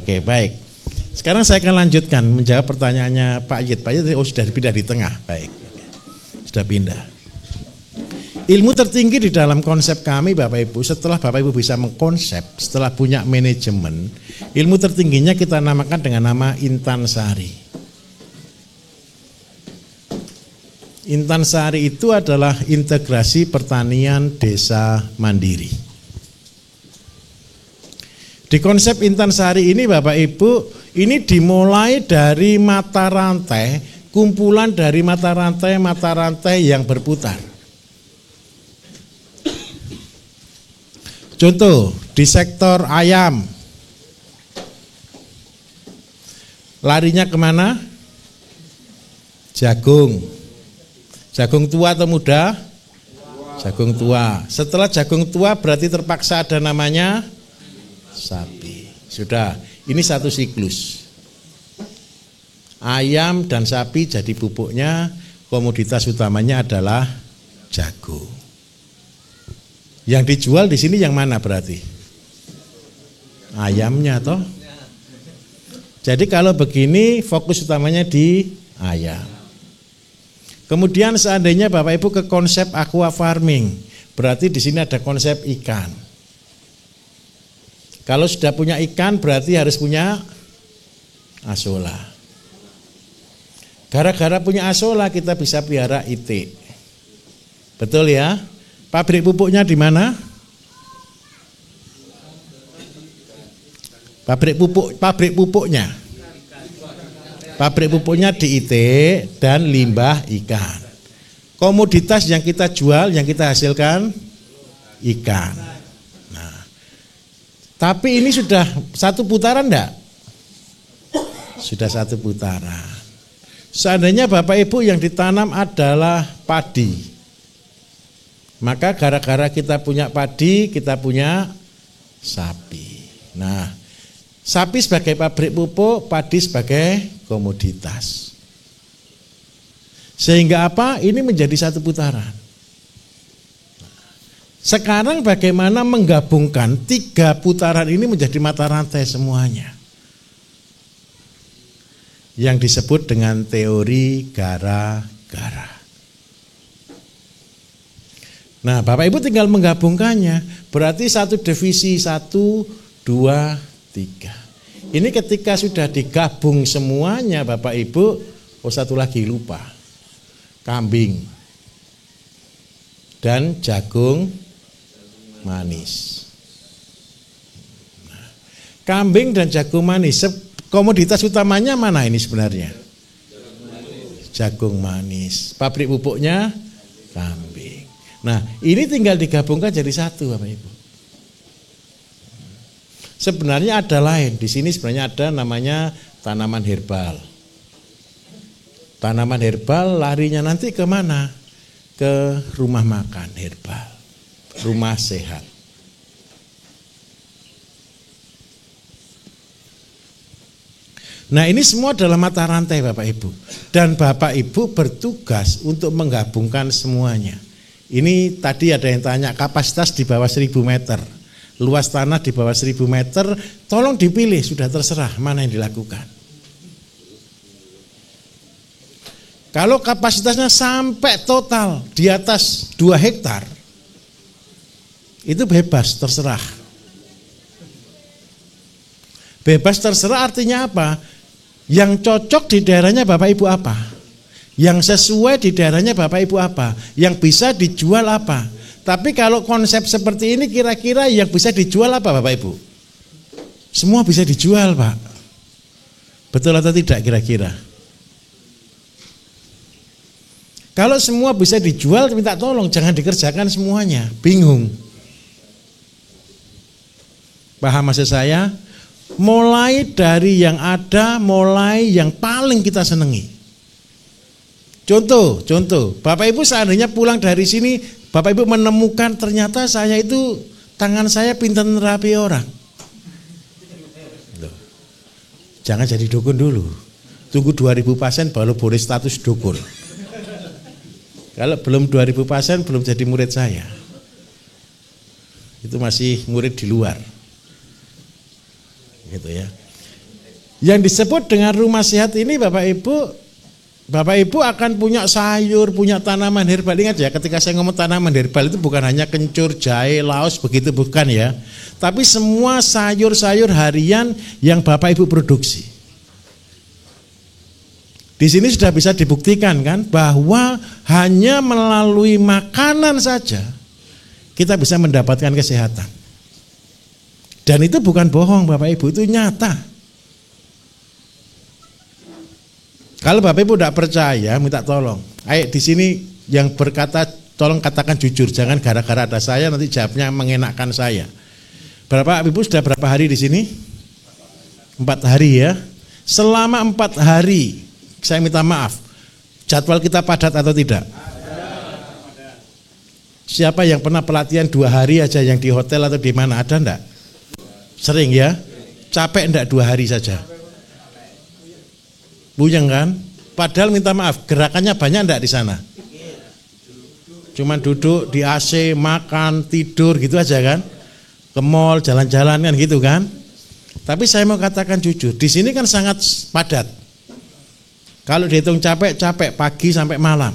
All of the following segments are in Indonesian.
Oke, baik. Sekarang saya akan lanjutkan menjawab pertanyaannya Pak Yid. Pak Yid sudah pindah di tengah. Baik. Sudah pindah. Ilmu tertinggi di dalam konsep kami Bapak Ibu, setelah Bapak Ibu bisa mengkonsep, setelah punya manajemen, ilmu tertingginya kita namakan dengan nama Intansari. Intansari itu adalah integrasi pertanian desa mandiri. Di konsep Intansari ini Bapak Ibu, ini dimulai dari mata rantai, kumpulan dari mata rantai yang berputar. Contoh, di sektor ayam, larinya kemana? Jagung. Jagung tua atau muda? Jagung tua. Setelah jagung tua berarti terpaksa ada namanya sapi. Sudah, ini satu siklus. Ayam dan sapi jadi pupuknya, komoditas utamanya adalah jagung. Yang dijual di sini yang mana berarti? Ayamnya toh? Jadi kalau begini fokus utamanya di ayam. Kemudian seandainya Bapak Ibu ke konsep aqua farming, berarti di sini ada konsep ikan. Kalau sudah punya ikan berarti harus punya asola. Gara-gara punya asola kita bisa pelihara itik. Betul ya? Pabrik pupuknya di mana? Pabrik pupuknya. Pabrik pupuknya di itik dan limbah ikan. Komoditas yang kita jual, yang kita hasilkan ikan. Nah, tapi ini sudah satu putaran enggak? Sudah satu putaran. Seandainya Bapak Ibu yang ditanam adalah padi, maka gara-gara kita punya padi, kita punya sapi. Nah, sapi sebagai pabrik pupuk, padi sebagai komoditas. Sehingga apa? Ini menjadi satu putaran. Sekarang bagaimana menggabungkan tiga putaran ini menjadi mata rantai semuanya? Yang disebut dengan teori gara-gara. Nah, Bapak Ibu tinggal menggabungkannya. Berarti satu divisi 1, 2, 3. Ini ketika sudah digabung semuanya Bapak Ibu, satu lagi lupa. Kambing dan jagung manis. Nah, kambing dan jagung manis, komoditas utamanya mana ini sebenarnya? Jagung manis. Pabrik pupuknya kambing. Nah, ini tinggal digabungkan jadi satu Bapak Ibu. Sebenarnya ada lain. Di sini sebenarnya ada namanya tanaman herbal. Tanaman herbal larinya nanti ke mana? Ke rumah makan herbal. Rumah sehat. Nah, ini semua adalah mata rantai Bapak Ibu. Dan Bapak Ibu bertugas untuk menggabungkan semuanya. Ini tadi ada yang tanya kapasitas di bawah 1000 meter, luas tanah di bawah 1000 meter, tolong dipilih, sudah terserah mana yang dilakukan. Kalau kapasitasnya sampai total di atas 2 hektar, itu bebas terserah. Bebas terserah artinya apa? Yang cocok di daerahnya Bapak Ibu apa? Yang sesuai di daerahnya Bapak Ibu apa? Yang bisa dijual apa? Tapi kalau konsep seperti ini kira-kira yang bisa dijual apa Bapak Ibu? Semua bisa dijual Pak. Betul atau tidak kira-kira? Kalau semua bisa dijual, minta tolong jangan dikerjakan semuanya. Bingung. Paham maksud saya? Mulai dari yang ada, mulai yang paling kita senangi. Contoh, Bapak Ibu seandainya pulang dari sini, Bapak Ibu menemukan ternyata saya itu tangan saya pintar nerapi orang. Jangan jadi dukun dulu. Tunggu 2000 pasien baru boleh status dukun. Kalau belum 2000 pasien belum jadi murid saya. Itu masih murid di luar. Gitu ya. Yang disebut dengan rumah sehat ini Bapak Ibu akan punya sayur, punya tanaman herbal. Ingat ya, ketika saya ngomong tanaman herbal itu bukan hanya kencur, jahe, laos, begitu bukan ya. Tapi semua sayur-sayur harian yang Bapak Ibu produksi. Di sini sudah bisa dibuktikan kan bahwa hanya melalui makanan saja kita bisa mendapatkan kesehatan. Dan itu bukan bohong Bapak Ibu, itu nyata. Kalau Bapak Ibu tidak percaya, minta tolong. Ayo di sini yang berkata, tolong katakan jujur, jangan gara-gara ada saya nanti jawabnya mengenakkan saya. Bapak Ibu sudah berapa hari di sini? 4 hari ya. Selama 4 hari, saya minta maaf, jadwal kita padat atau tidak? Siapa yang pernah pelatihan 2 hari aja yang di hotel atau di mana, ada enggak? Sering ya? Capek enggak 2 hari saja? Buyeng kan? Padahal minta maaf, gerakannya banyak enggak di sana? Cuman duduk di AC, makan, tidur gitu aja kan? Ke mall, jalan-jalan kan gitu kan? Tapi saya mau katakan jujur, di sini kan sangat padat. Kalau dihitung capek pagi sampai malam.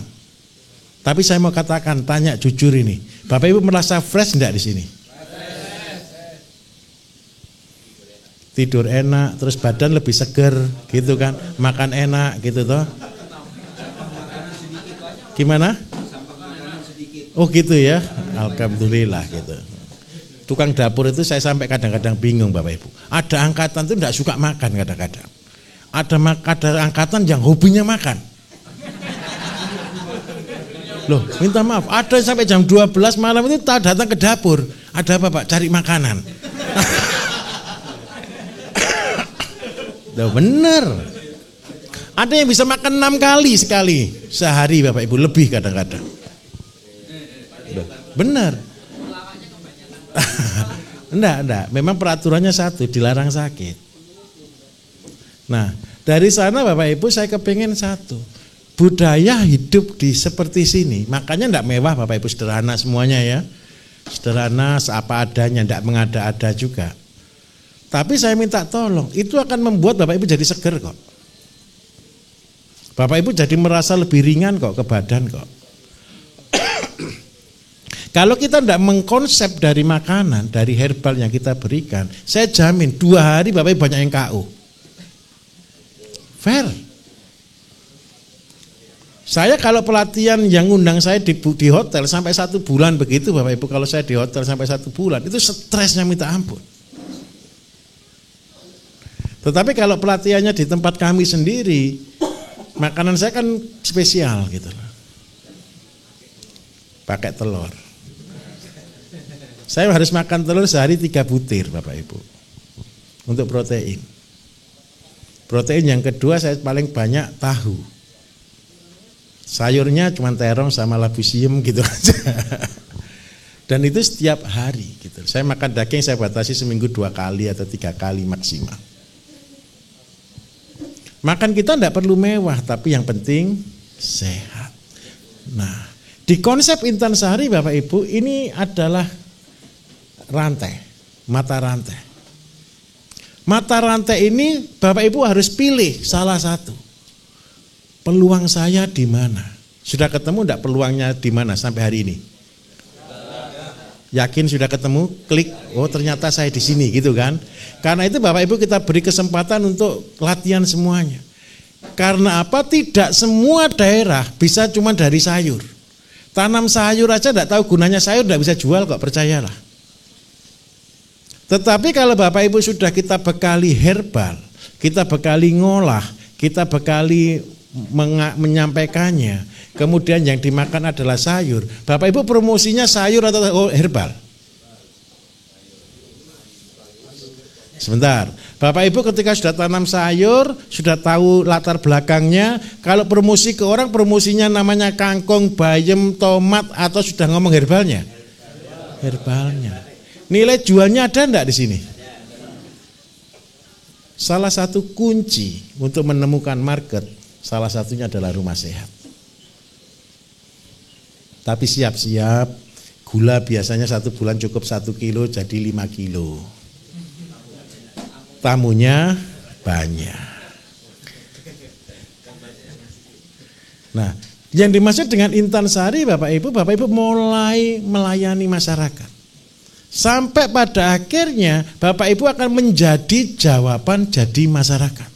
Tapi saya mau katakan, tanya jujur ini, Bapak Ibu merasa fresh enggak di sini? Tidur enak, terus badan lebih seger, gitu kan? Makan enak, gitu toh? Gimana? Oh gitu ya, alhamdulillah gitu. Tukang dapur itu saya sampai kadang-kadang bingung Bapak Ibu. Ada angkatan itu tidak suka makan kadang-kadang. Ada angkatan yang hobinya makan. Loh, minta maaf, ada sampai jam 12 malam itu datang ke dapur. Ada apa Pak? Cari makanan. Loh, bener. Ada yang bisa makan 6 kali sekali sehari Bapak Ibu, lebih kadang-kadang. Bener. Enggak. Memang peraturannya satu, dilarang sakit. Nah, dari sana Bapak Ibu saya kepingin satu. Budaya hidup di seperti sini. Makanya enggak mewah Bapak Ibu, sederhana semuanya ya. Sederhana, seapa adanya, enggak mengada-ada juga. Tapi saya minta tolong, itu akan membuat Bapak Ibu jadi seger kok. Bapak Ibu jadi merasa lebih ringan kok ke badan kok. Kalau kita tidak mengkonsep dari makanan, dari herbal yang kita berikan, saya jamin 2 hari Bapak Ibu banyak yang KO. Fair. Saya kalau pelatihan yang undang saya di hotel sampai 1 bulan begitu Bapak Ibu, kalau saya di hotel sampai 1 bulan, itu stresnya minta ampun. Tetapi kalau pelatihannya di tempat kami sendiri, makanan saya kan spesial gitu. Pakai telur. Saya harus makan telur sehari 3 butir Bapak Ibu. Untuk protein. Protein yang kedua saya paling banyak tahu. Sayurnya cuma terong sama labu siam gitu aja. Dan itu setiap hari gitu. Saya makan daging saya batasi seminggu 2 kali atau 3 kali maksimal. Makan kita tidak perlu mewah, tapi yang penting sehat. Nah, di konsep Intansari Bapak Ibu, ini adalah rantai, mata rantai. Mata rantai ini Bapak Ibu harus pilih salah satu. Peluang saya di mana? Sudah ketemu enggak peluangnya di mana sampai hari ini? Yakin sudah ketemu? Klik, oh ternyata saya di sini gitu kan. Karena itu Bapak Ibu kita beri kesempatan untuk latihan semuanya. Karena apa? Tidak semua daerah bisa cuma dari sayur. Tanam sayur aja tidak tahu gunanya sayur, tidak bisa jual kok, percayalah. Tetapi kalau Bapak Ibu sudah kita bekali herbal, kita bekali ngolah, kita bekali menyampaikannya, kemudian yang dimakan adalah sayur. Bapak Ibu promosinya sayur atau herbal? Sebentar, Bapak Ibu ketika sudah tanam sayur, sudah tahu latar belakangnya, kalau promosi ke orang, promosinya namanya kangkung, bayam, tomat, atau sudah ngomong herbalnya? Herbalnya. Nilai jualnya ada enggak di sini? Salah satu kunci untuk menemukan market, salah satunya adalah rumah sehat. Tapi siap-siap, gula biasanya 1 bulan cukup 1 kilo jadi 5 kilo. Tamunya banyak. Nah, yang dimaksud dengan Intansari Bapak Ibu mulai melayani masyarakat. Sampai pada akhirnya Bapak Ibu akan menjadi jawaban jadi masyarakat.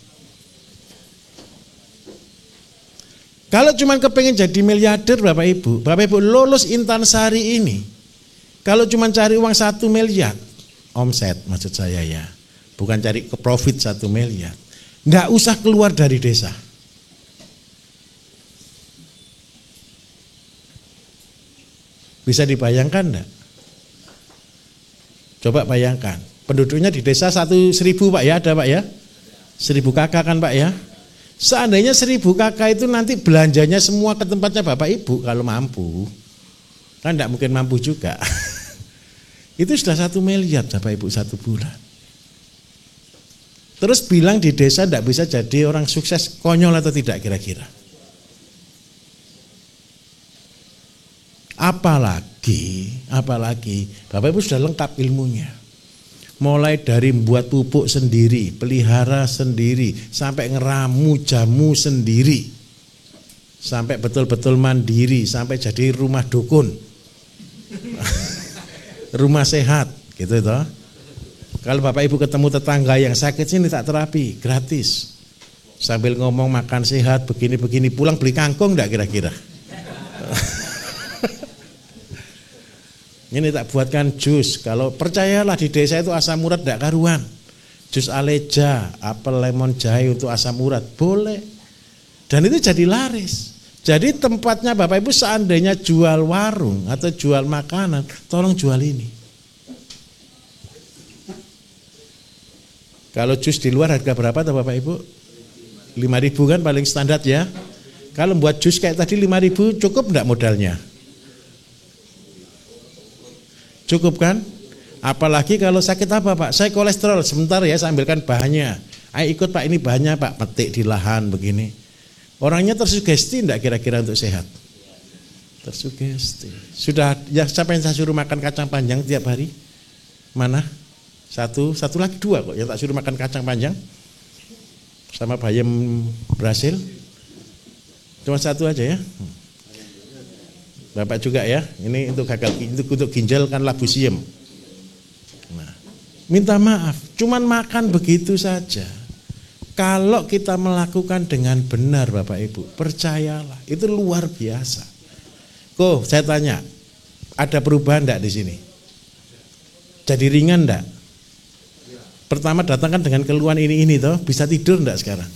Kalau cuma kepengen jadi miliarder Bapak Ibu lulus Intansari ini. Kalau cuma cari uang 1 miliar, omset maksud saya ya, bukan cari ke profit 1 miliar, nggak usah keluar dari desa. Bisa dibayangkan enggak? Coba bayangkan, penduduknya di desa 1.000 Pak ya, ada Pak ya? 1.000 kakak kan Pak ya? Seandainya 1.000 kakak itu nanti belanjanya semua ke tempatnya Bapak Ibu kalau mampu. Kan enggak mungkin mampu juga. Itu sudah 1 miliar Bapak Ibu 1 bulan. Terus bilang di desa enggak bisa jadi orang sukses, konyol atau tidak kira-kira? Apalagi Bapak Ibu sudah lengkap ilmunya. Mulai dari membuat pupuk sendiri, pelihara sendiri, sampai ngeramu jamu sendiri, sampai betul-betul mandiri, sampai jadi rumah dukun, rumah sehat, gitu toh. Kalau Bapak Ibu ketemu tetangga yang sakit sini tak terapi gratis, sambil ngomong makan sehat, begini-begini, pulang beli kangkung enggak kira-kira? Ini tak buatkan jus. Kalau percayalah di desa itu asam urat tidak karuan. Jus aleja, apel, lemon, jahe untuk asam urat boleh. Dan itu jadi laris. Jadi tempatnya Bapak Ibu seandainya jual warung atau jual makanan, tolong jual ini. Kalau jus di luar harga berapa tuh Bapak Ibu? 5.000 kan paling standar ya. Kalau buat jus kayak tadi 5.000 cukup enggak modalnya? Cukup kan? Apalagi kalau sakit apa Pak? Saya kolesterol, sebentar ya saya ambilkan bahannya. Ayo ikut Pak, ini bahannya Pak, petik di lahan begini. Orangnya tersugesti enggak kira-kira untuk sehat? Tersugesti. Sudah ya, siapa yang saya suruh makan kacang panjang tiap hari? Mana? Satu lagi 2 kok yang tak suruh makan kacang panjang. Sama bayam Brasil. Cuma 1 aja ya. Bapak juga ya, ini untuk gagal, untuk ginjal kan labusiem. Nah, minta maaf, cuman makan begitu saja. Kalau kita melakukan dengan benar Bapak Ibu, percayalah, itu luar biasa. Kok saya tanya, ada perubahan enggak di sini? Jadi ringan enggak? Pertama datang kan dengan keluhan ini toh, bisa tidur enggak sekarang?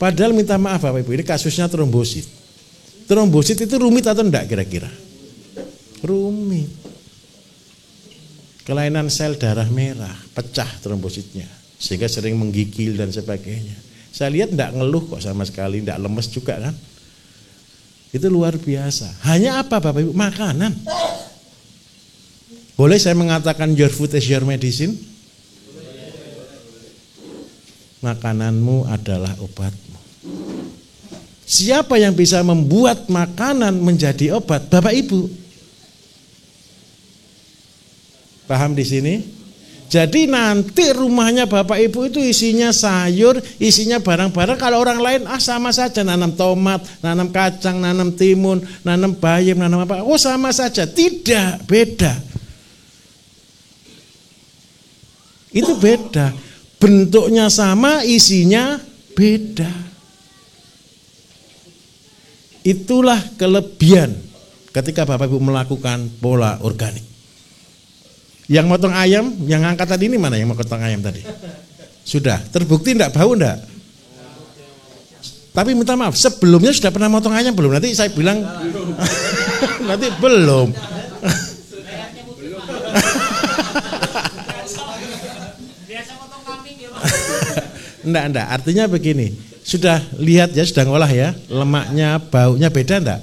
Padahal minta maaf Bapak Ibu, ini kasusnya trombosit. Trombosit itu rumit atau enggak kira-kira? Rumit. Kelainan sel darah merah, pecah trombositnya, sehingga sering menggigil dan sebagainya. Saya lihat enggak ngeluh kok sama sekali, enggak lemes juga kan? Itu luar biasa. Hanya apa Bapak Ibu? Makanan. Boleh saya mengatakan your food is your medicine? Makananmu adalah obatmu. Siapa yang bisa membuat makanan menjadi obat? Bapak Ibu. Paham di sini? Jadi nanti rumahnya Bapak Ibu itu isinya sayur, isinya barang-barang. Kalau orang lain sama saja, nanam tomat, nanam kacang, nanam timun, nanam bayam, nanam apa? Oh sama saja. Tidak, beda. Itu beda. Bentuknya sama, isinya beda. Itulah kelebihan ketika Bapak Ibu melakukan pola organik. Yang motong ayam, yang angkat tadi ini mana yang motong ayam tadi? Sudah, terbukti enggak bau enggak? Tapi minta maaf, sebelumnya sudah pernah motong ayam belum? Nanti saya bilang nanti belum. Enggak, artinya begini. Sudah lihat ya, sudah ngolah ya, lemaknya, baunya beda enggak?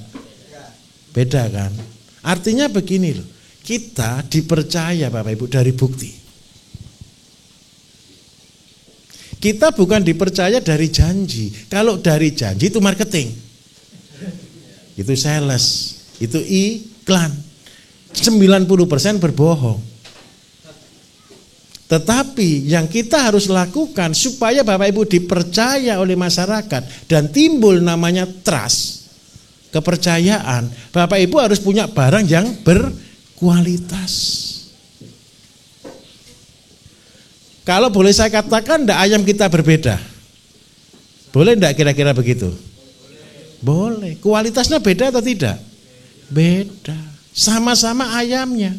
Beda kan? Artinya begini loh, kita dipercaya Bapak Ibu dari bukti. Kita bukan dipercaya dari janji. Kalau dari janji itu marketing, itu sales, itu iklan. 90% berbohong. Tetapi yang kita harus lakukan supaya Bapak Ibu dipercaya oleh masyarakat dan timbul namanya trust, kepercayaan, Bapak Ibu harus punya barang yang berkualitas. Kalau boleh saya katakan, ndak ayam kita berbeda? Boleh ndak kira-kira begitu? Boleh. Kualitasnya beda atau tidak? Beda. Sama-sama ayamnya.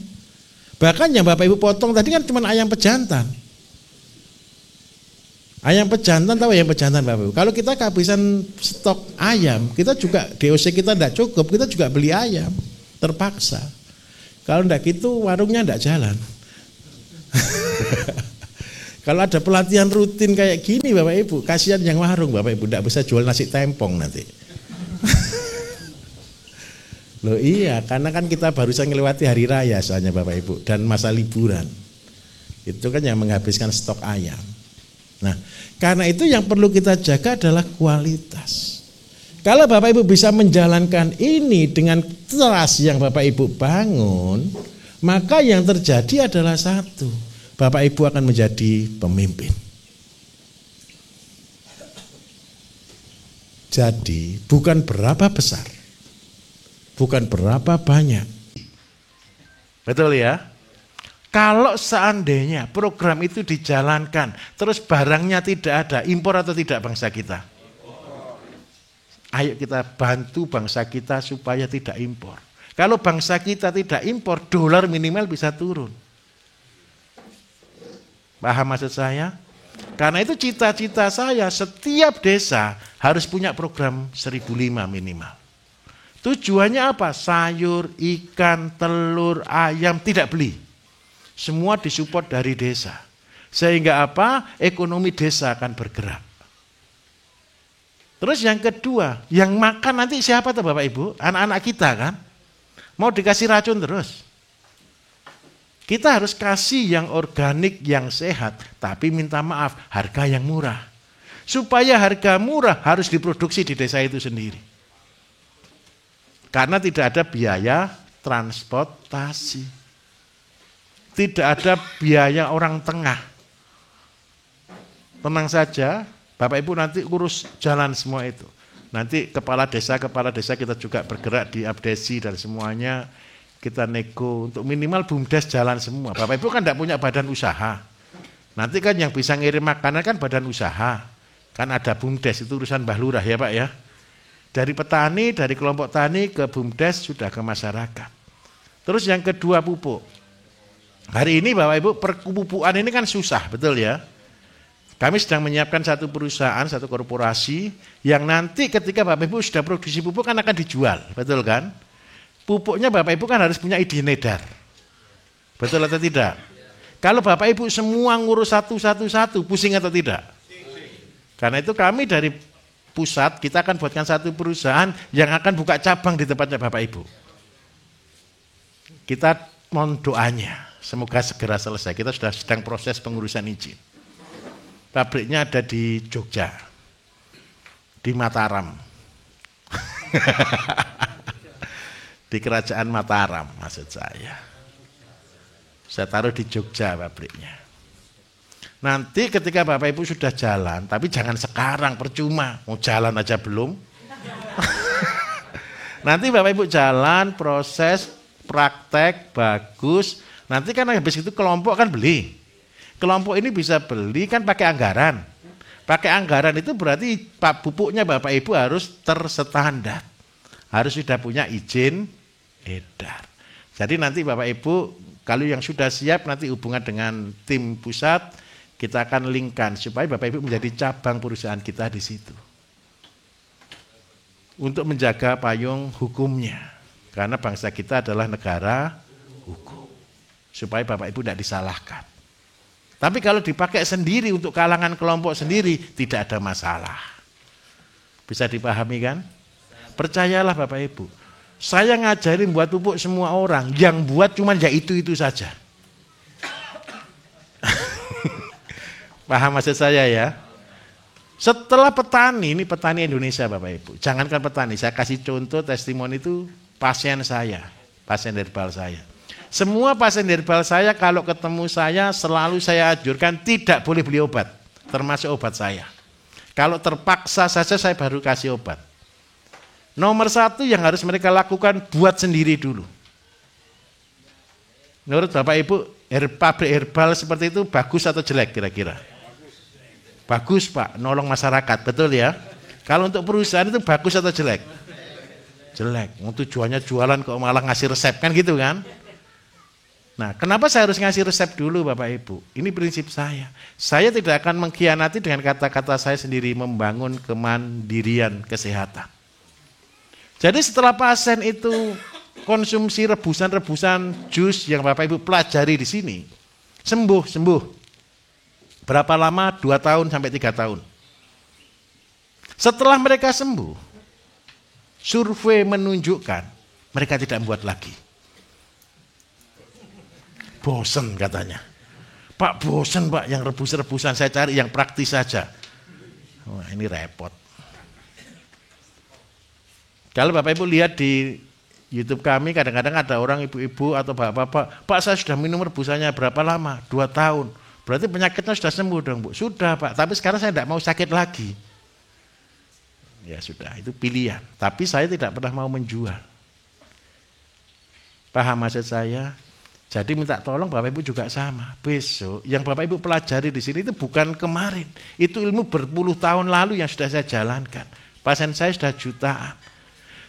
Bahkan yang Bapak Ibu potong tadi kan cuma ayam pejantan. Ayam pejantan, tahu ayam pejantan Bapak Ibu? Kalau kita kehabisan stok ayam, kita juga DOC kita tidak cukup, kita juga beli ayam. Terpaksa. Kalau tidak gitu warungnya tidak jalan. Kalau ada pelatihan rutin kayak gini Bapak Ibu, kasihan yang warung Bapak Ibu, tidak bisa jual nasi tempong nanti. Loh iya, karena kan kita barusan melewati hari raya soalnya Bapak Ibu dan masa liburan. Itu kan yang menghabiskan stok ayam. Nah, karena itu yang perlu kita jaga adalah kualitas. Kalau Bapak Ibu bisa menjalankan ini dengan trust yang Bapak Ibu bangun, maka yang terjadi adalah satu, Bapak Ibu akan menjadi pemimpin. Jadi bukan berapa besar, bukan berapa banyak. Betul ya? Kalau seandainya program itu dijalankan, terus barangnya tidak ada, impor atau tidak bangsa kita? Ayo kita bantu bangsa kita supaya tidak impor. Kalau bangsa kita tidak impor, dolar minimal bisa turun. Paham maksud saya? Karena itu cita-cita saya, setiap desa harus punya program 1.005 minimal. Tujuannya apa? Sayur, ikan, telur, ayam tidak beli. Semua disupport dari desa. Sehingga apa? Ekonomi desa akan bergerak. Terus yang kedua, yang makan nanti siapa tuh Bapak Ibu? Anak-anak kita kan? Mau dikasih racun terus. Kita harus kasih yang organik, yang sehat. Tapi minta maaf, harga yang murah. Supaya harga murah harus diproduksi di desa itu sendiri. Karena tidak ada biaya transportasi. Tidak ada biaya orang tengah. Tenang saja, Bapak Ibu nanti urus jalan semua itu. Nanti kepala desa kita juga bergerak di abdesi dan semuanya kita nego untuk minimal BUMDes jalan semua. Bapak Ibu kan tidak punya badan usaha. Nanti kan yang bisa ngirim makanan kan badan usaha. Kan ada BUMDes, itu urusan Mbah Lurah ya Pak ya. Dari petani, dari kelompok tani ke BUMDes sudah ke masyarakat. Terus yang kedua pupuk. Hari ini Bapak Ibu perpupukan ini kan susah, betul ya. Kami sedang menyiapkan satu perusahaan, satu korporasi yang nanti ketika Bapak Ibu sudah produksi pupuk kan akan dijual, betul kan? Pupuknya Bapak Ibu kan harus punya izin edar. Betul atau tidak? Kalau Bapak Ibu semua ngurus satu-satu, pusing atau tidak? Karena itu kami dari pusat kita akan buatkan satu perusahaan yang akan buka cabang di tempatnya Bapak Ibu. Kita mohon doanya. Semoga segera selesai. Kita sudah sedang proses pengurusan izin. Pabriknya ada di Jogja, di Mataram, di Kerajaan Mataram maksud saya. Saya taruh di Jogja pabriknya. Nanti ketika Bapak Ibu sudah jalan, tapi jangan sekarang, percuma, mau jalan aja belum. Nanti Bapak Ibu jalan, proses, praktek, bagus. Nanti kan habis itu kelompok kan beli. Kelompok ini bisa beli kan pakai anggaran. Pakai anggaran itu berarti pupuknya Bapak Ibu harus terstandar. Harus sudah punya izin edar. Jadi nanti Bapak Ibu kalau yang sudah siap nanti hubungan dengan tim pusat, kita akan linkkan supaya Bapak Ibu menjadi cabang perusahaan kita di situ. Untuk menjaga payung hukumnya. Karena bangsa kita adalah negara hukum. Supaya Bapak Ibu tidak disalahkan. Tapi kalau dipakai sendiri untuk kalangan kelompok sendiri, tidak ada masalah. Bisa dipahami kan? Percayalah Bapak Ibu. Saya ngajarin buat pupuk semua orang, yang buat cuma ya itu saja. Paham maksud saya ya? Setelah petani, ini petani Indonesia Bapak Ibu. Jangankan petani, saya kasih contoh testimoni itu pasien saya, pasien herbal saya. Semua pasien herbal saya kalau ketemu saya selalu saya anjurkan tidak boleh beli obat, termasuk obat saya. Kalau terpaksa saja saya baru kasih obat. Nomor satu yang harus mereka lakukan, buat sendiri dulu. Menurut Bapak Ibu, pabrik herbal seperti itu bagus atau jelek kira-kira? Bagus Pak, nolong masyarakat, betul ya? Kalau untuk perusahaan itu bagus atau jelek? Jelek, tujuannya jualan kok malah ngasih resep, kan gitu kan? Nah, kenapa saya harus ngasih resep dulu Bapak Ibu? Ini prinsip saya. Saya tidak akan mengkhianati dengan kata-kata saya sendiri, membangun kemandirian kesehatan. Jadi setelah pasien itu konsumsi rebusan-rebusan jus yang Bapak Ibu pelajari di sini, sembuh. Berapa lama? 2 tahun sampai 3 tahun. Setelah mereka sembuh, survei menunjukkan mereka tidak membuat lagi. Bosen katanya. Pak bosen Pak, yang rebus-rebusan, saya cari yang praktis saja. Wah, ini repot. Kalau Bapak Ibu lihat di YouTube kami, kadang-kadang ada orang ibu-ibu atau bapak-bapak, Pak saya sudah minum rebusannya berapa lama? 2 tahun. Berarti penyakitnya sudah sembuh dong Bu. Sudah Pak, tapi sekarang saya tidak mau sakit lagi. Ya sudah, itu pilihan. Tapi saya tidak pernah mau menjual. Paham maksud saya? Jadi minta tolong Bapak Ibu juga sama. Besok yang Bapak Ibu pelajari di sini itu bukan kemarin. Itu ilmu berpuluh tahun lalu yang sudah saya jalankan. Pasien saya sudah jutaan.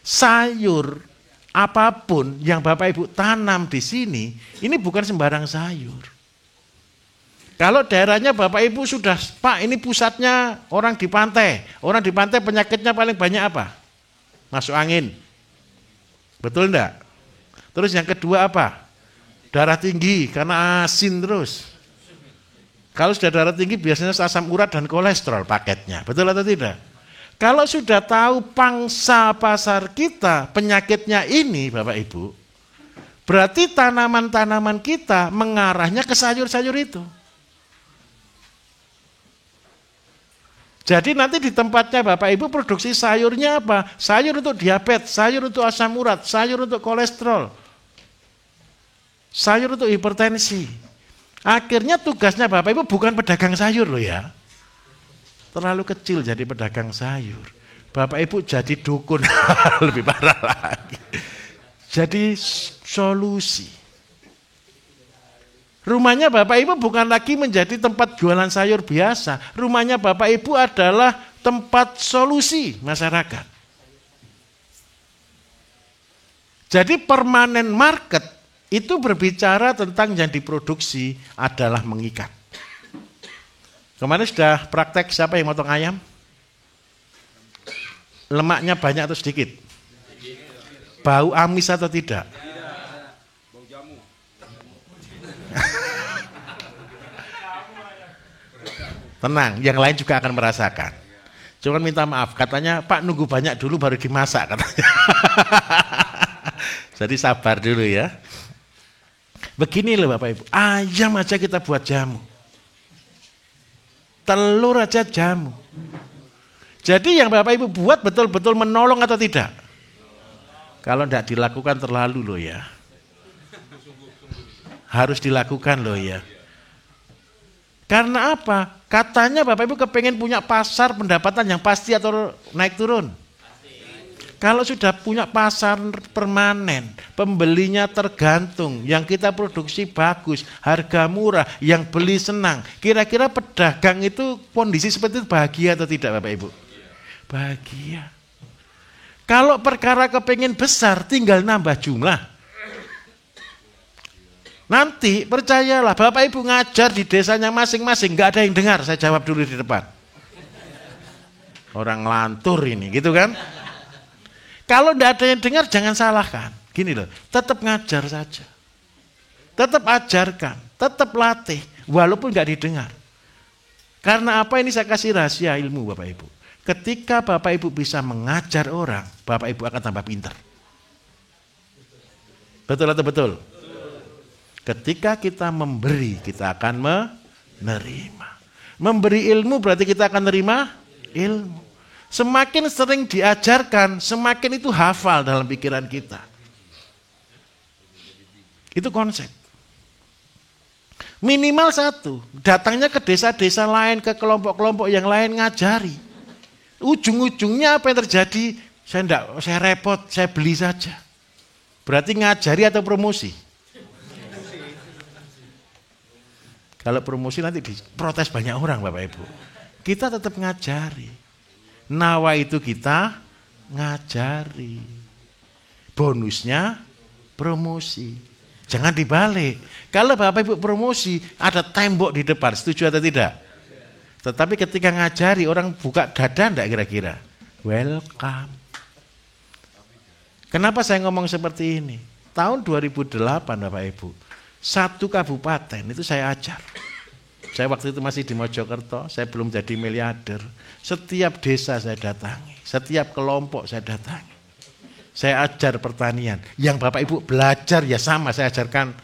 Sayur apapun yang Bapak Ibu tanam di sini, ini bukan sembarang sayur. Kalau daerahnya Bapak Ibu sudah, Pak ini pusatnya orang di pantai. Orang di pantai penyakitnya paling banyak apa? Masuk angin. Betul enggak? Terus yang kedua apa? Darah tinggi karena asin terus. Kalau sudah darah tinggi biasanya asam urat dan kolesterol paketnya. Betul atau tidak? Kalau sudah tahu pangsa pasar kita penyakitnya ini Bapak Ibu, berarti tanaman-tanaman kita mengarahnya ke sayur-sayur itu. Jadi nanti di tempatnya Bapak Ibu produksi sayurnya apa? Sayur untuk diabetes, sayur untuk asam urat, sayur untuk kolesterol. Sayur untuk hipertensi. Akhirnya tugasnya Bapak Ibu bukan pedagang sayur loh ya. Terlalu kecil jadi pedagang sayur. Bapak Ibu jadi dukun. Lebih parah lagi. Jadi solusi. Rumahnya Bapak Ibu bukan lagi menjadi tempat jualan sayur biasa. Rumahnya Bapak Ibu adalah tempat solusi masyarakat. Jadi permanen market itu berbicara tentang yang diproduksi adalah mengikat. Kemarin sudah praktek siapa yang motong ayam? Lemaknya banyak atau sedikit? Bau amis atau tidak? Bau jamu. Tenang, yang lain juga akan merasakan. Cuman minta maaf, katanya Pak nunggu banyak dulu baru dimasak katanya. Jadi sabar dulu ya. Begini loh Bapak Ibu, ayam aja kita buat jamu. Telur aja jamu. Jadi yang Bapak Ibu buat betul-betul menolong atau tidak? Kalau tidak dilakukan terlalu loh ya. Harus dilakukan loh ya. Karena apa? Katanya Bapak Ibu kepengen punya pasar pendapatan yang pasti atau naik turun. Kalau sudah punya pasar permanen, pembelinya tergantung, yang kita produksi bagus, harga murah, yang beli senang. Kira-kira pedagang itu kondisi seperti itu bahagia atau tidak Bapak Ibu? Bahagia. Kalau perkara kepengen besar, tinggal nambah jumlah. Nanti percayalah, Bapak Ibu ngajar di desanya masing-masing, gak ada yang dengar, saya jawab dulu di depan. Orang ngelantur ini, gitu kan? Kalau tidak ada yang dengar, jangan salahkan. Gini loh, tetap ngajar saja. Tetap ajarkan, tetap latih, walaupun nggak didengar. Karena apa ini saya kasih rahasia ilmu Bapak Ibu. Ketika Bapak Ibu bisa mengajar orang, Bapak Ibu akan tambah pintar. Betul atau betul? Ketika kita memberi, kita akan menerima. Memberi ilmu berarti kita akan menerima ilmu. Semakin sering diajarkan, semakin itu hafal dalam pikiran kita. Itu konsep. Minimal satu, datangnya ke desa-desa lain, ke kelompok-kelompok yang lain ngajari. Ujung-ujungnya apa yang terjadi? Saya repot, saya beli saja. Berarti ngajari atau promosi? Kalau promosi nanti diprotes banyak orang Bapak Ibu. Kita tetap ngajari. Nawa itu kita ngajari. Bonusnya promosi. Jangan dibalik. Kalau Bapak Ibu promosi, ada tembok di depan, setuju atau tidak? Tetapi ketika ngajari, orang buka dada enggak kira-kira? Welcome. Kenapa saya ngomong seperti ini? Tahun 2008 Bapak Ibu, satu kabupaten itu saya ajar. Saya waktu itu masih di Mojokerto, saya belum jadi miliarder. Setiap desa saya datangi, setiap kelompok saya datangi. Saya ajar pertanian. Yang Bapak Ibu belajar ya sama, saya ajarkan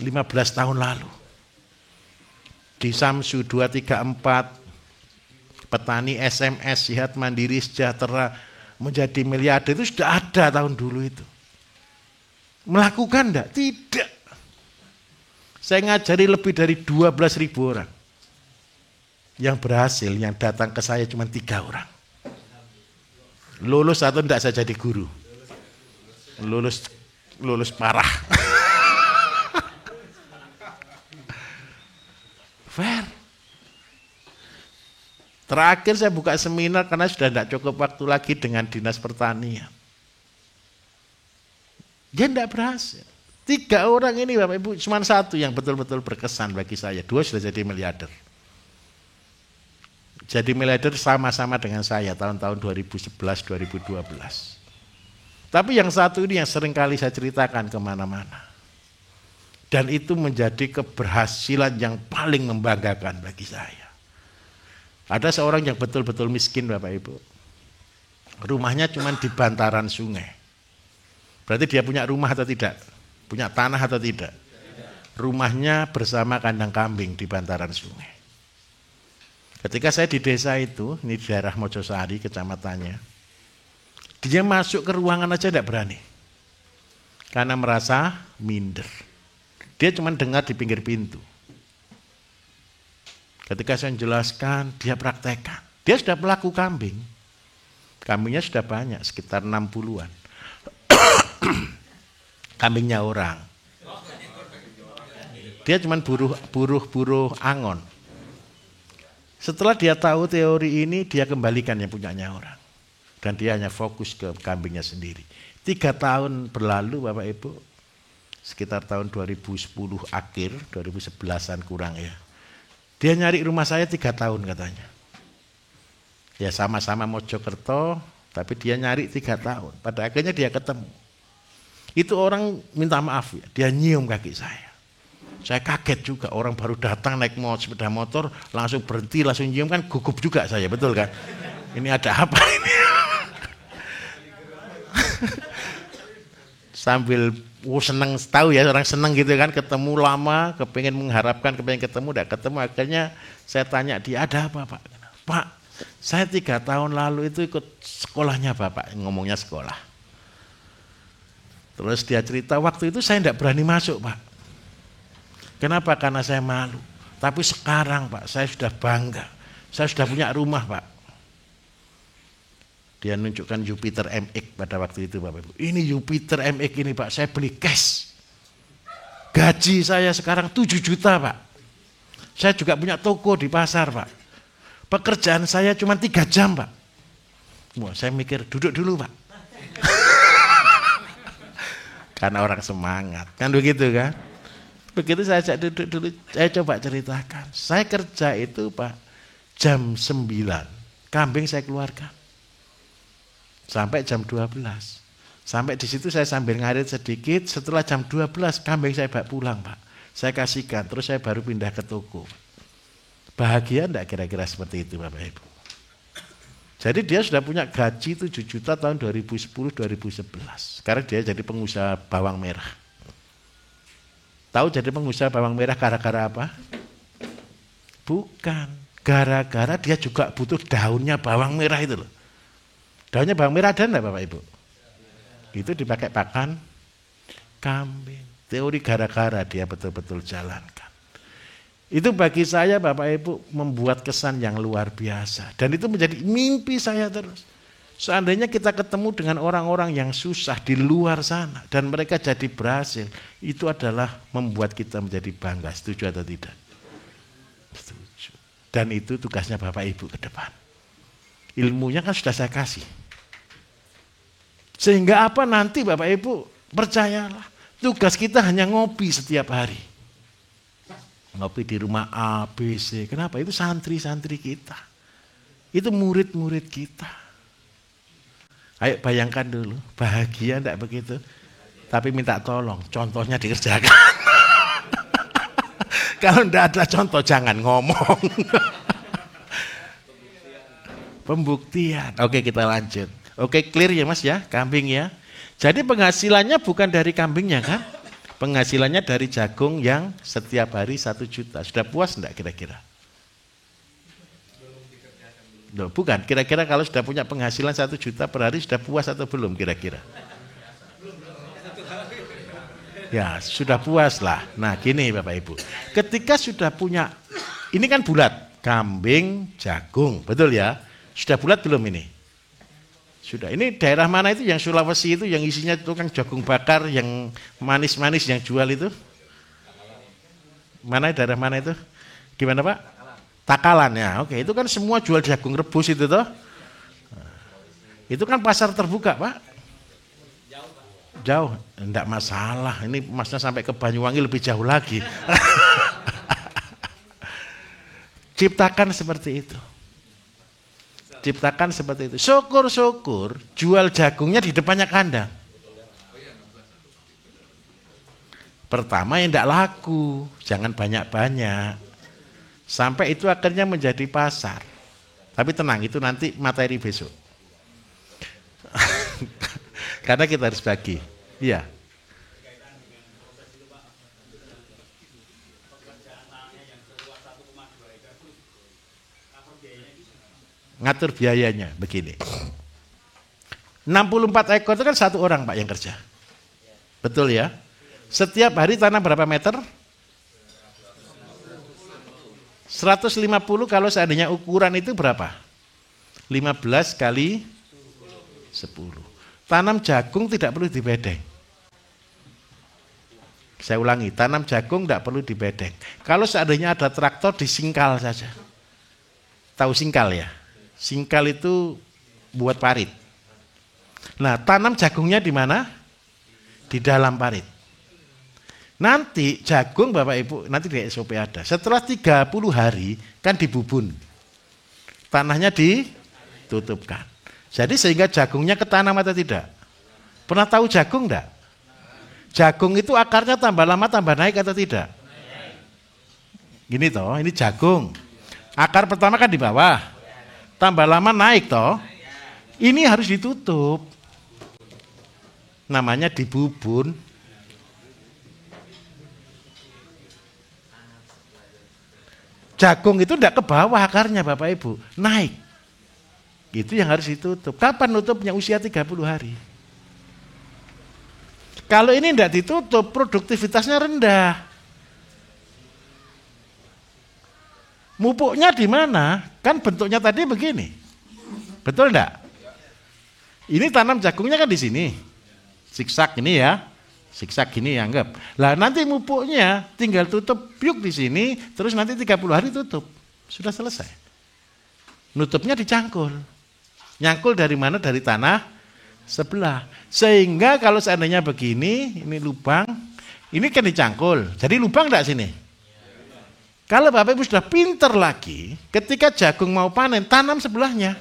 15 tahun lalu. Di Samsu 234, petani SMS, Sihat Mandiri Sejahtera, menjadi miliarder itu sudah ada tahun dulu itu. Melakukan enggak? Tidak. Saya ngajari lebih dari 12.000 orang. Yang berhasil, yang datang ke saya cuma 3 orang. Lulus atau enggak saya jadi guru. Lulus parah. Fair. Terakhir saya buka seminar karena sudah tidak cukup waktu lagi dengan Dinas Pertanian. Dia tidak berhasil. 3 orang ini Bapak Ibu, cuma 1 yang betul-betul berkesan bagi saya. 2 sudah jadi miliarder. Jadi miliarder sama-sama dengan saya tahun-tahun 2011-2012. Tapi yang 1 ini yang sering kali saya ceritakan kemana-mana. Dan itu menjadi keberhasilan yang paling membanggakan bagi saya. Ada seorang yang betul-betul miskin Bapak Ibu. Rumahnya cuma di bantaran sungai. Berarti dia punya rumah atau tidak? Punya tanah atau tidak? Rumahnya bersama kandang kambing di bantaran sungai. Ketika saya di desa itu, ini di daerah Mojosari, kecamatannya. Dia masuk ke ruangan aja tidak berani. Karena merasa minder. Dia cuma dengar di pinggir pintu. Ketika saya menjelaskan, dia praktekkan. Dia sudah pelaku kambing. Kambingnya sudah banyak, sekitar 60-an. Kambingnya orang. Dia cuma buruh angon. Setelah dia tahu teori ini, dia kembalikan yang punyanya orang. Dan dia hanya fokus ke kambingnya sendiri. 3 tahun berlalu Bapak Ibu, sekitar tahun 2010 akhir, 2011an kurang ya. Dia nyari rumah saya 3 tahun katanya. Ya sama-sama Mojokerto, tapi dia nyari 3 tahun. Pada akhirnya dia ketemu. Itu orang minta maaf ya, dia nyium kaki saya. Saya kaget juga, orang baru datang naik sepeda motor, langsung berhenti, langsung nyium, kan gugup juga saya, betul kan? Ini ada apa ini? Sambil seneng, tahu ya orang seneng gitu kan, ketemu lama, kepengen ketemu, tidak ketemu, akhirnya saya tanya dia, ada apa Pak? Pak, saya 3 tahun lalu itu ikut sekolahnya Bapak, ngomongnya sekolah. Terus dia cerita, waktu itu saya tidak berani masuk Pak. Kenapa? Karena saya malu. Tapi sekarang Pak, saya sudah bangga, saya sudah punya rumah Pak. Dia nunjukkan Jupiter MX pada waktu itu Bapak Ibu. Ini Jupiter MX ini Pak, saya beli cash. Gaji saya sekarang 7 juta Pak. Saya juga punya toko di pasar Pak. Pekerjaan saya cuma 3 jam Pak. Wah, saya mikir duduk dulu Pak. Karena orang semangat, kan begitu kan. Begitu saya ajak duduk dulu, saya coba ceritakan. Saya kerja itu Pak, jam 9, kambing saya keluarkan. Sampai jam 12. Sampai di situ saya sambil ngarit sedikit, setelah jam 12 kambing saya bawa pulang Pak. Saya kasihkan, terus saya baru pindah ke toko. Bahagia enggak kira-kira seperti itu Bapak Ibu? Jadi dia sudah punya gaji 7 juta tahun 2010-2011. Sekarang dia jadi pengusaha bawang merah. Tahu jadi pengusaha bawang merah gara-gara apa? Bukan. Gara-gara dia juga butuh daunnya bawang merah itu loh. Daunnya bawang merah ada enggak Bapak Ibu? Itu dipakai pakan kambing. Teori gara-gara dia betul-betul jalankan. Itu bagi saya Bapak Ibu membuat kesan yang luar biasa. Dan itu menjadi mimpi saya terus. Seandainya kita ketemu dengan orang-orang yang susah di luar sana. Dan mereka jadi berhasil. Itu adalah membuat kita menjadi bangga. Setuju atau tidak? Setuju. Dan itu tugasnya Bapak Ibu ke depan. Ilmunya kan sudah saya kasih. Sehingga apa nanti Bapak Ibu percayalah. Tugas kita hanya ngopi setiap hari. Ngopi di rumah A, B, C. Kenapa? Itu santri-santri kita. Itu murid-murid kita. Ayo bayangkan dulu. Bahagia enggak begitu? Tapi minta tolong. Contohnya dikerjakan. Kalau enggak ada contoh jangan ngomong. Pembuktian. Oke kita lanjut. Oke clear ya Mas ya? Kambing ya. Jadi penghasilannya bukan dari kambingnya kan? Penghasilannya dari jagung yang setiap hari 1 juta. Sudah puas enggak kira-kira? Loh, bukan, kira-kira kalau sudah punya penghasilan 1 juta per hari sudah puas atau belum kira-kira? Ya sudah puas lah. Nah gini Bapak Ibu. Ketika sudah punya, ini kan bulat. Kambing, jagung, betul ya? Sudah bulat belum ini? Sudah, ini daerah mana itu yang Sulawesi itu yang isinya tukang jagung bakar yang manis-manis yang jual itu? Mana daerah mana itu? Gimana Pak? Takalan ya. Oke, itu kan semua jual jagung rebus itu toh. Itu kan pasar terbuka, Pak. Jauh, enggak masalah. Ini Masnya sampai ke Banyuwangi lebih jauh lagi. Ciptakan seperti itu. Ciptakan seperti itu. Syukur-syukur jual jagungnya di depannya kandang. Pertama yang tidak laku, jangan banyak-banyak. Sampai itu akhirnya menjadi pasar. Tapi tenang, itu nanti materi besok. Karena kita harus bagi. Iya. Ngatur biayanya begini. 64 ekor itu kan 1 orang Pak yang kerja. Betul ya? Setiap hari tanam berapa meter? 150 kalau seandainya ukuran itu berapa? 15 kali 10. Tanam jagung tidak perlu dibedeng. Saya ulangi, tanam jagung tidak perlu dibedeng. Kalau seandainya ada traktor disingkal saja. Tahu singkal ya? Singkal itu buat parit. Nah, tanam jagungnya di mana? Di dalam parit. Nanti jagung Bapak Ibu, nanti di SOP ada. Setelah 30 hari kan dibubun. Tanahnya ditutupkan. Jadi sehingga jagungnya ketanam atau tidak? Pernah tahu jagung enggak? Jagung itu akarnya tambah lama tambah naik atau tidak? Gini toh, ini jagung. Akar pertama kan di bawah. Tambah lama naik toh. Ini harus ditutup. Namanya dibubun. Jagung itu tidak ke bawah akarnya Bapak Ibu. Naik. Itu yang harus ditutup. Kapan nutupnya? Usia 30 hari. Kalau ini tidak ditutup, produktivitasnya rendah. Mupuknya di mana? Kan bentuknya tadi begini. Betul enggak? Ini tanam jagungnya kan di sini. Siksak ini ya. Siksak gini ya, anggap. Lah nanti mupuknya tinggal tutup piuk di sini, terus nanti 30 hari tutup. Sudah selesai. Nutupnya dicangkul. Nyangkul dari mana? Dari tanah sebelah. Sehingga kalau seandainya begini, ini lubang, ini kan dicangkul. Jadi lubang enggak sini? Kalau Bapak Ibu sudah pinter lagi, ketika jagung mau panen, tanam sebelahnya.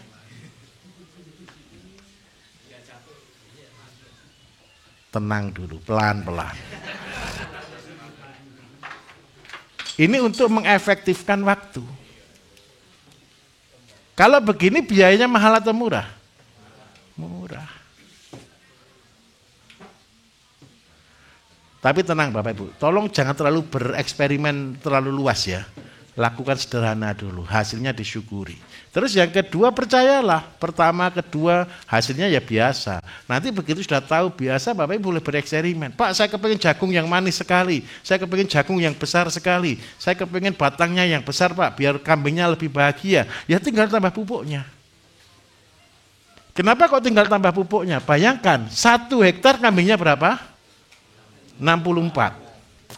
Tenang dulu, pelan-pelan. Ini untuk mengefektifkan waktu. Kalau begini biayanya mahal atau murah? Murah. Tapi tenang Bapak Ibu, tolong jangan terlalu bereksperimen terlalu luas ya. lakukan sederhana dulu, hasilnya disyukuri. Terus yang kedua percayalah, pertama, kedua hasilnya ya biasa. Nanti begitu sudah tahu biasa, Bapak Ibu boleh bereksperimen. Pak, saya kepingin jagung yang manis sekali, saya kepingin jagung yang besar sekali, saya kepingin batangnya yang besar Pak, biar kambingnya lebih bahagia. Ya tinggal tambah pupuknya. Kenapa kok tinggal tambah pupuknya? Bayangkan, 1 hektar kambingnya berapa? 64.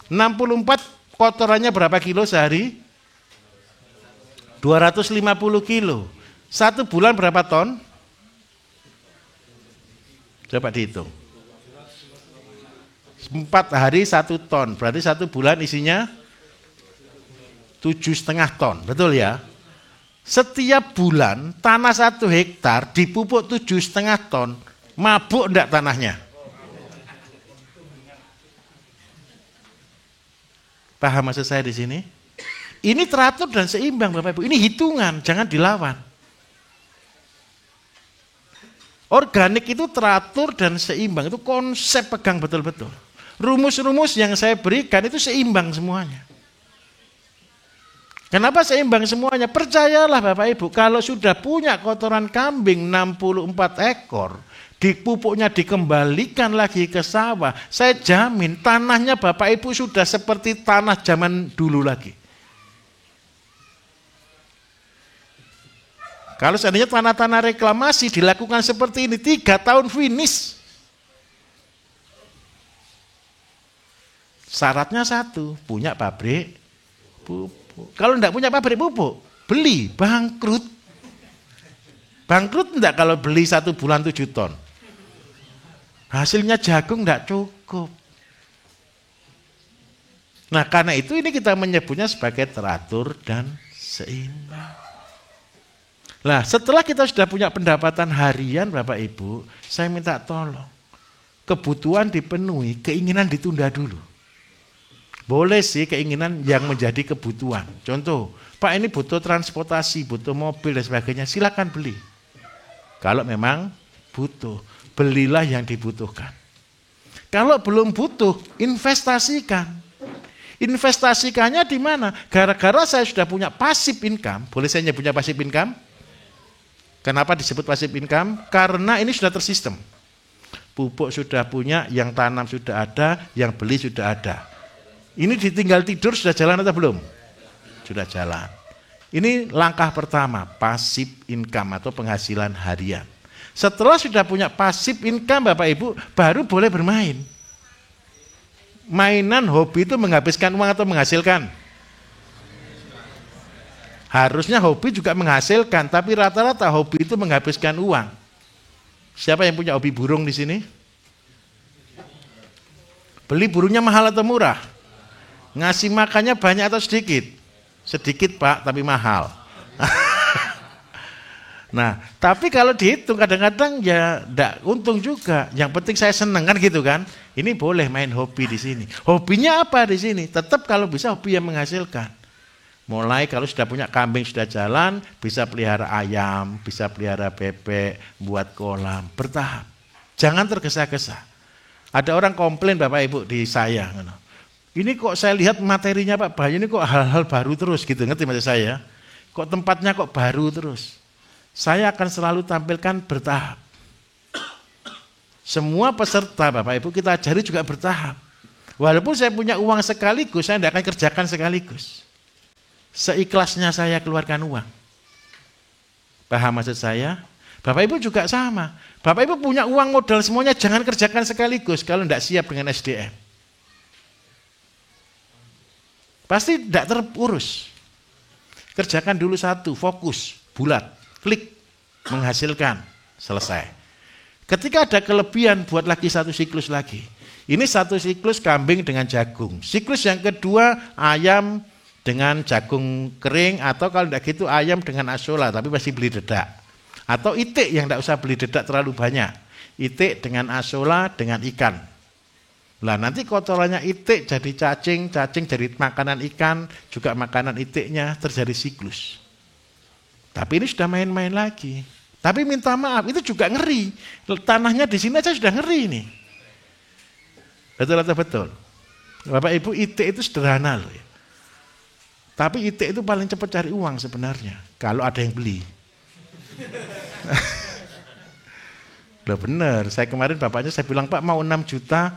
64 kotorannya berapa kilo sehari? 250 kilo. 1 bulan berapa ton? Coba dihitung. 4 hari 1 ton. Berarti 1 bulan isinya 7,5 ton. Betul ya? Setiap bulan tanah 1 hektar dipupuk 7,5 ton. Mabuk enggak tanahnya? Paham maksud saya di sini? Ini teratur dan seimbang Bapak Ibu. Ini hitungan, jangan dilawan. Organik itu teratur dan seimbang. Itu konsep pegang betul-betul. Rumus-rumus yang saya berikan itu seimbang semuanya. Kenapa seimbang semuanya? Percayalah Bapak Ibu, kalau sudah punya kotoran kambing 64 ekor, pupuknya dikembalikan lagi ke sawah, saya jamin tanahnya Bapak Ibu sudah seperti tanah zaman dulu lagi. Kalau seandainya tanah-tanah reklamasi dilakukan seperti ini, 3 tahun finish. Syaratnya 1, punya pabrik pupuk. Kalau tidak punya pabrik pupuk, beli, bangkrut. Bangkrut enggak kalau beli 1 bulan 7 ton. Hasilnya jagung enggak cukup. Nah karena itu ini kita menyebutnya sebagai teratur dan seimbang. Nah setelah kita sudah punya pendapatan harian Bapak Ibu, saya minta tolong. Kebutuhan dipenuhi, keinginan ditunda dulu. Boleh sih keinginan yang menjadi kebutuhan. Contoh, Pak ini butuh transportasi, butuh mobil dan sebagainya, silakan beli. Kalau memang butuh, belilah yang dibutuhkan. Kalau belum butuh, investasikan. Investasikannya di mana? Gara-gara saya sudah punya passive income, boleh saya punya passive income? Kenapa disebut passive income? Karena ini sudah tersistem. Pupuk sudah punya, yang tanam sudah ada, yang beli sudah ada. Ini ditinggal tidur sudah jalan atau belum? Sudah jalan. Ini langkah pertama, passive income atau penghasilan harian. Setelah sudah punya passive income Bapak Ibu, baru boleh bermain. Mainan hobi itu menghabiskan uang atau menghasilkan? Harusnya hobi juga menghasilkan, tapi rata-rata hobi itu menghabiskan uang. Siapa yang punya hobi burung di sini? Beli burungnya mahal atau murah? Ngasih makannya banyak atau sedikit? Sedikit Pak, tapi mahal. Nah, tapi kalau dihitung kadang-kadang ya enggak untung juga. Yang penting saya senang kan gitu kan. Ini boleh main hobi di sini. Hobinya apa di sini? Tetap kalau bisa hobi yang menghasilkan. Mulai kalau sudah punya kambing sudah jalan, bisa pelihara ayam, bisa pelihara bebek, buat kolam, bertahap. Jangan tergesa-gesa. Ada orang komplain Bapak Ibu di saya. Ini kok saya lihat materinya Pak Bayu ini kok hal-hal baru terus gitu, ngerti maksud saya? Kok tempatnya kok baru terus? Saya akan selalu tampilkan bertahap. Semua peserta Bapak Ibu kita ajari juga bertahap. Walaupun saya punya uang sekaligus, saya tidak akan kerjakan sekaligus. Seikhlasnya saya keluarkan uang. Paham maksud saya? Bapak Ibu juga sama. Bapak Ibu punya uang modal semuanya, jangan kerjakan sekaligus kalau tidak siap dengan SDM. Pasti tidak terurus. Kerjakan dulu satu, fokus, bulat, klik, menghasilkan, selesai. Ketika ada kelebihan, buat lagi satu siklus lagi. Ini satu siklus kambing dengan jagung. Siklus yang kedua, ayam dengan jagung kering, atau kalau tidak gitu ayam dengan asola, tapi pasti beli dedak. Atau itik yang tidak usah beli dedak terlalu banyak. Itik dengan asola, dengan ikan. Lah nanti kotorannya itik jadi cacing, cacing jadi makanan ikan, juga makanan itiknya, terjadi siklus. Tapi ini sudah main-main lagi. Tapi minta maaf, itu juga ngeri. Tanahnya di sini aja sudah ngeri nih. Betul atau betul? Bapak Ibu, itik itu sederhana loh ya. Tapi itik itu paling cepat cari uang sebenarnya, kalau ada yang beli. Loh bener, saya kemarin bapaknya saya bilang, Pak mau 6 juta,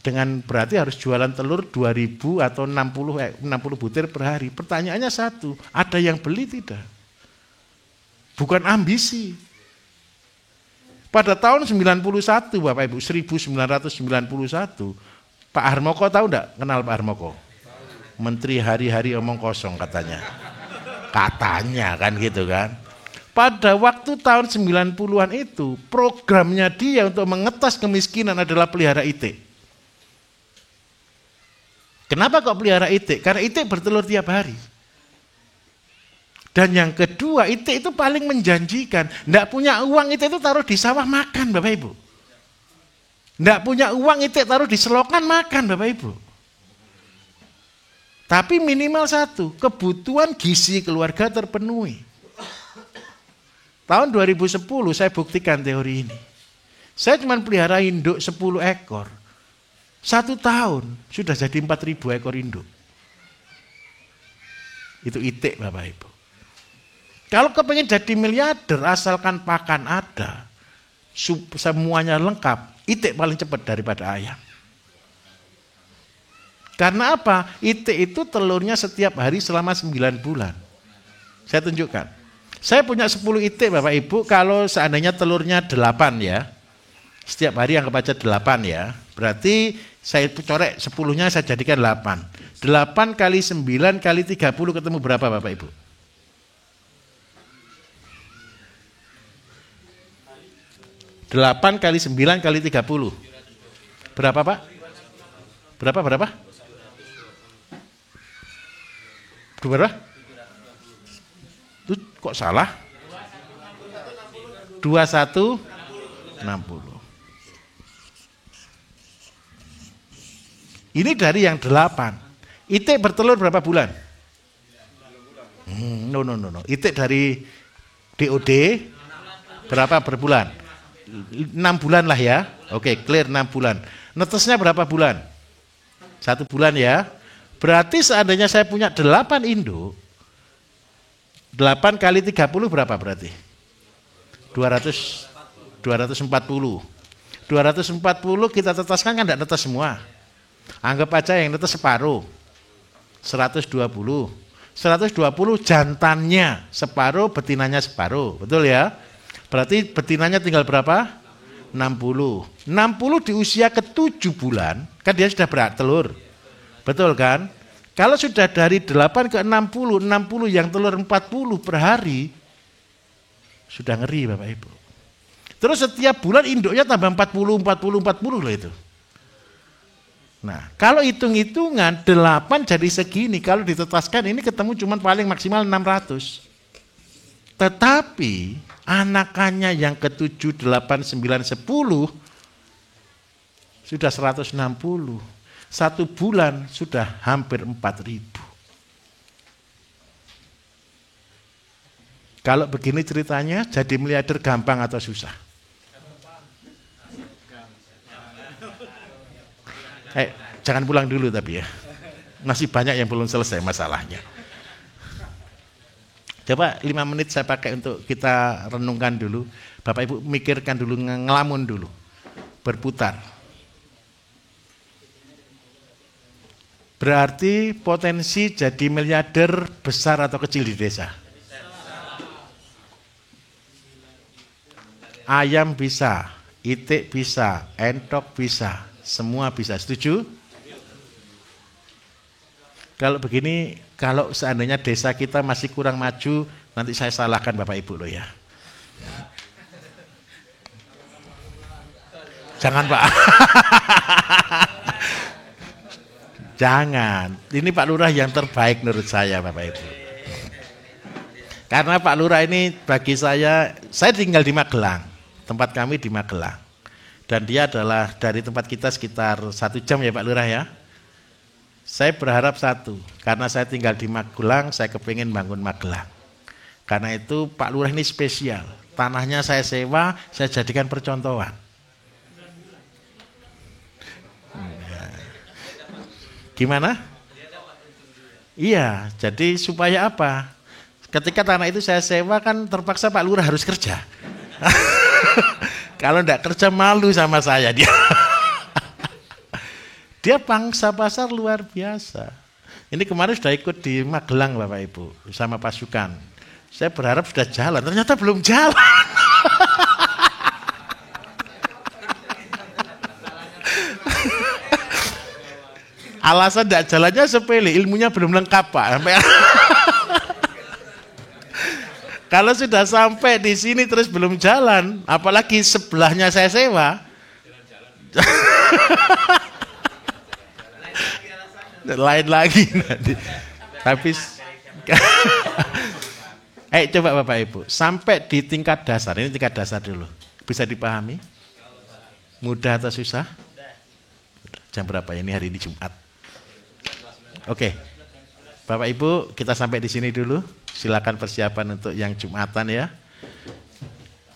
dengan berarti harus jualan telur 2.000 atau 60 butir per hari. Pertanyaannya satu, ada yang beli tidak? Bukan ambisi. Pada tahun 91 Bapak Ibu, 1991, Pak Harmoko tahu enggak? Kenal Pak Harmoko? Menteri hari-hari omong kosong katanya. Katanya kan gitu kan. Pada waktu tahun 90-an itu, programnya dia untuk mengetas kemiskinan adalah pelihara itik. Kenapa kok pelihara itik? Karena itik bertelur tiap hari. Dan yang kedua, itik itu paling menjanjikan. Nggak punya uang, itik itu taruh di sawah makan Bapak Ibu. Nggak punya uang, itik taruh di selokan makan Bapak Ibu. Tapi minimal satu, kebutuhan gizi keluarga terpenuhi. Tahun 2010 saya buktikan teori ini. Saya cuma pelihara induk 10 ekor. 1 tahun sudah jadi 4.000 ekor induk. Itu itik Bapak Ibu. Kalau kepengen jadi miliarder asalkan pakan ada, semuanya lengkap, itik paling cepat daripada ayam. Karena apa? Itik itu telurnya setiap hari selama 9 bulan. Saya tunjukkan. Saya punya 10 itik Bapak Ibu, kalau seandainya telurnya 8 ya, setiap hari anggap aja 8 ya, berarti saya corek 10-nya saya jadikan 8. 8 kali 9 kali 30 ketemu berapa Bapak Ibu? Delapan kali 9 kali 30. Berapa Pak? Berapa? Berapa? Itu kok salah? 2160. Ini dari yang 8. Itik bertelur berapa bulan? No. Itik dari DOD berapa per bulan? 6 bulan lah ya. Oke, clear 6 bulan. Netesnya berapa bulan? 1 bulan ya. Berarti seandainya saya punya 8 induk, 8 kali 30 berapa berarti? 240. 240 kita tetaskan kan tidak netes semua. Anggap aja yang netes separuh. 120. 120 jantannya separuh, betinanya separuh. Betul ya? Berarti betinanya tinggal berapa? 60. 60 di usia ke-7 bulan, kan dia sudah bertelur. Betul kan? Kalau sudah dari 8 ke 60, 60 yang telur 40 per hari, sudah ngeri Bapak Ibu. Terus setiap bulan induknya tambah 40 loh itu. Nah, kalau hitung-hitungan 8 jadi segini, kalau ditetaskan ini ketemu cuma paling maksimal 600. Tetapi anakannya yang ke-7, 8, 9, 10 sudah 160. 1 bulan sudah hampir 4.000. Kalau begini ceritanya, jadi miliarder gampang atau susah? Jangan pulang dulu tapi ya. Masih banyak yang belum selesai masalahnya. Coba 5 menit saya pakai untuk kita renungkan dulu. Bapak Ibu mikirkan dulu, ngelamun dulu. Berputar. Berarti potensi jadi miliarder besar atau kecil di desa? Ayam bisa, itik bisa, entok bisa, semua bisa. Setuju? Kalau begini, kalau seandainya desa kita masih kurang maju, nanti saya salahkan Bapak Ibu loh ya. Jangan Pak. Jangan. Ini Pak Lurah yang terbaik menurut saya Bapak Ibu. Karena Pak Lurah ini bagi saya tinggal di Magelang. Tempat kami di Magelang. Dan dia adalah dari tempat kita sekitar 1 jam ya Pak Lurah ya. Saya berharap satu, karena saya tinggal di Magelang, saya kepingin bangun Magelang. Karena itu Pak Lurah ini spesial. Tanahnya saya sewa, saya jadikan percontohan. Gimana? Iya, jadi supaya apa? Ketika tanah itu saya sewa kan terpaksa Pak Lurah harus kerja. Kalau enggak kerja malu sama saya dia. Dia pangsa pasar luar biasa. Ini kemarin sudah ikut di Magelang Bapak Ibu sama pasukan. Saya berharap sudah jalan, ternyata belum jalan. Alasan tidak jalannya sepele, ilmunya belum lengkap Pak. Kalau sudah sampai di sini terus belum jalan, apalagi sebelahnya saya sewa. Lain lagi nanti. Tapi coba Bapak Ibu, sampai di tingkat dasar, ini tingkat dasar dulu. Bisa dipahami? Mudah atau susah? Jam berapa ini hari ini Jumat? Oke. Bapak Ibu, kita sampai di sini dulu. Silakan persiapan untuk yang Jumatan ya.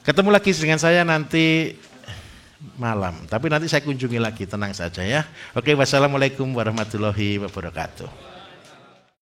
Ketemu lagi dengan saya nanti malam. Tapi nanti saya kunjungi lagi, tenang saja ya. Oke, wassalamualaikum warahmatullahi wabarakatuh.